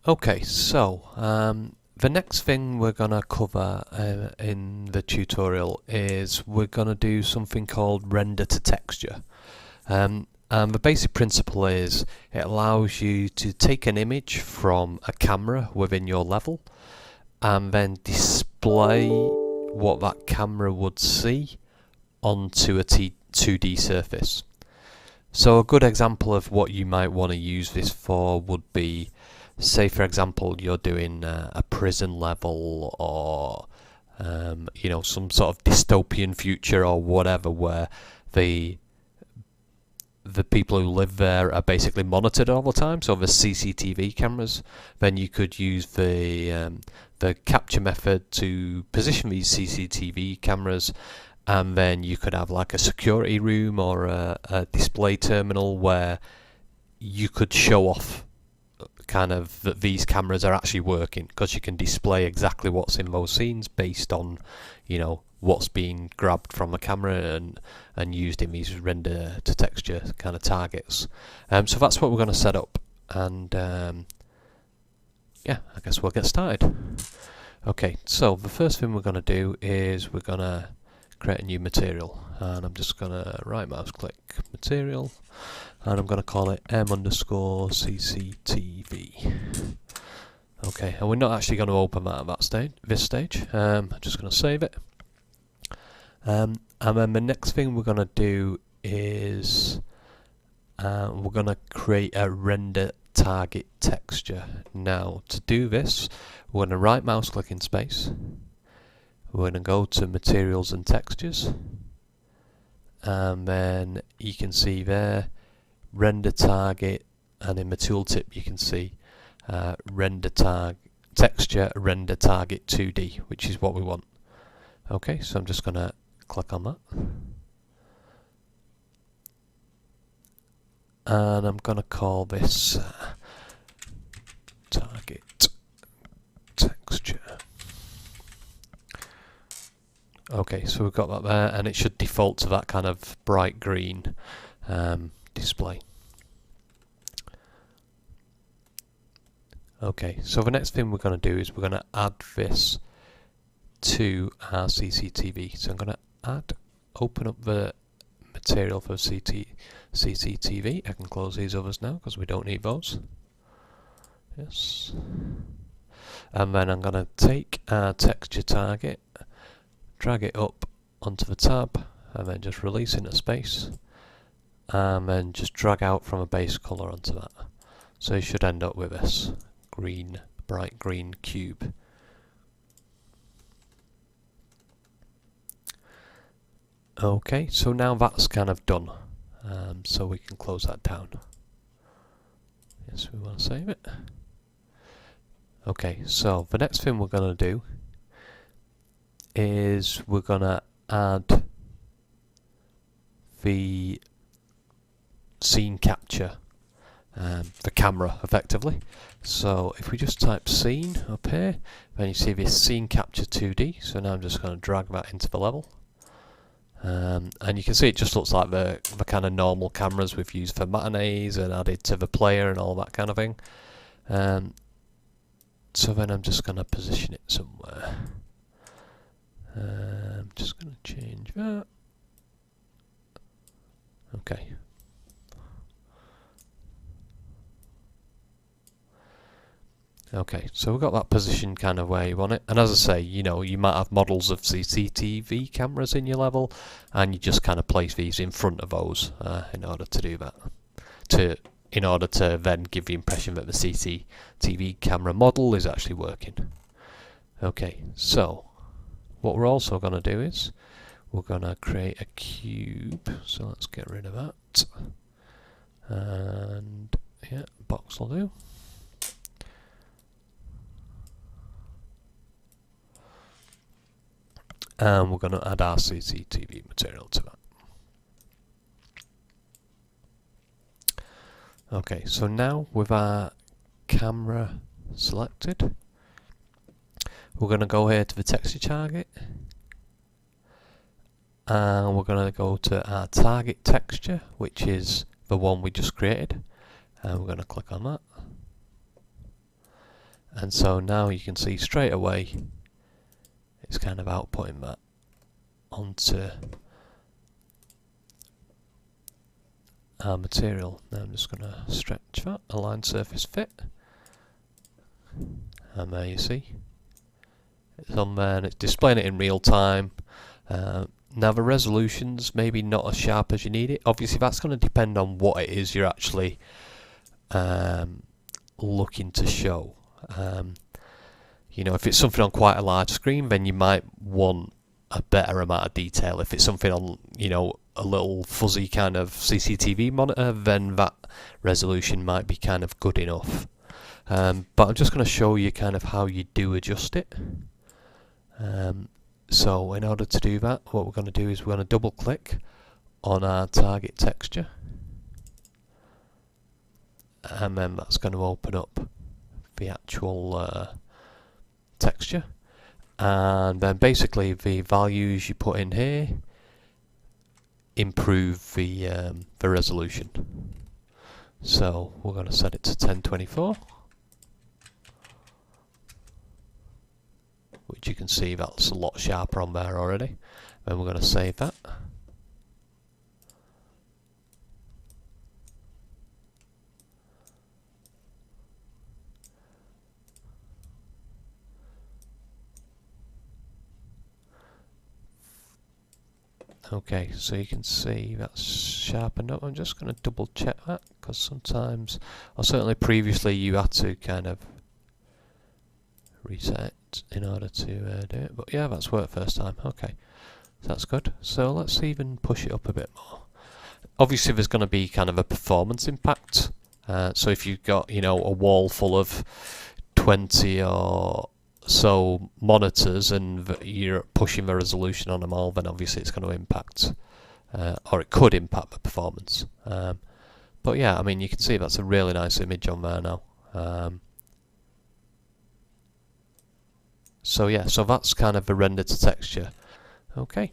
Okay, so the next thing we're going to cover in the tutorial is we're going to do something called render to texture. And the basic principle is it allows you to take an image from a camera within your level and then display what that camera would see onto a 2D surface. So a good example of what you might want to use this for would be, say for example you're doing a prison level, or you know, some sort of dystopian future or whatever, where the people who live there are basically monitored all the time, so the CCTV cameras. Then you could use the capture method to position these CCTV cameras, and then you could have like a security room or a display terminal where you could show off kind of that these cameras are actually working, because you can display exactly what's in those scenes based on, you know, what's being grabbed from the camera and used in these render to texture kind of targets. So that's what we're going to set up, and yeah, I guess we'll get started. Okay, so the first thing we're going to do is we're going to create a new material, and I'm just going to right mouse click material, and I'm going to call it m_cctv. Okay, and we're not actually going to open that at this stage. I'm just going to save it. And then the next thing we're going to do is we're going to create a render target texture. Now, to do this, we're going to right mouse click in space. We're going to go to materials and textures, and then you can see there render target, and in the tooltip you can see render texture render target 2D, which is what we want. Okay, so I'm just going to click on that, and I'm going to call this target texture. Okay, so we've got that there, and it should default to that kind of bright green display. Okay, so the next thing we're going to do is we're going to add this to our CCTV. So I'm going to open up the material for CCTV. I can close these others now because we don't need those. Yes. And then I'm going to take our texture target, drag it up onto the tab, and then just release into space, and then just drag out from a base colour onto that. So you should end up with this green, bright green cube. Okay, so now that's kind of done, so we can close that down. Yes, we want to save it. Okay, so the next thing we're going to do is we're going to add the scene capture, the camera effectively. So if we just type scene up here, then you see this scene capture 2D. So now I'm just going to drag that into the level. And you can see it just looks like the kind of normal cameras we've used for matinees and added to the player and all that kind of thing. So then I'm just going to position it somewhere. I'm just going to change that. Okay. Okay, so we've got that position kind of where you want it, and as I say, you know, you might have models of CCTV cameras in your level, and you just kind of place these in front of those in order to do that, in order to then give the impression that the CCTV camera model is actually working. Okay, so what we're also going to do is we're going to create a cube, so let's get rid of that, and yeah, box will do. And we're going to add our CCTV material to that. Okay, so now with our camera selected, we're going to go here to the texture target, and we're going to go to our target texture, which is the one we just created, and we're going to click on that. And so now you can see straight away it's kind of outputting that onto our material. Now I'm just going to stretch that, align surface fit, and there you see it's on there and it's displaying it in real time. Now the resolution's maybe not as sharp as you need it. Obviously that's going to depend on what it is you're actually looking to show. You know, if it's something on quite a large screen, then you might want a better amount of detail. If it's something on, you know, a little fuzzy kind of CCTV monitor, then that resolution might be kind of good enough. But I'm just going to show you kind of how you do adjust it. So in order to do that, what we're going to do is we're going to double click on our target texture, and then that's going to open up the actual texture, and then basically the values you put in here improve the resolution. So we're going to set it to 1024, which you can see that's a lot sharper on there already. Then we're going to save that. Okay, so you can see that's sharpened up. I'm just going to double check that, because sometimes, or certainly previously, you had to kind of reset it in order to do it. But yeah, that's worked first time. Okay, so that's good. So let's even push it up a bit more. Obviously, there's going to be kind of a performance impact. So if you've got, you know, a wall full of 20 or so monitors and you're pushing the resolution on them all, then obviously it's going to impact, or it could impact the performance. But yeah, I mean, you can see that's a really nice image on there now. So yeah, so that's kind of the render to texture. Okay.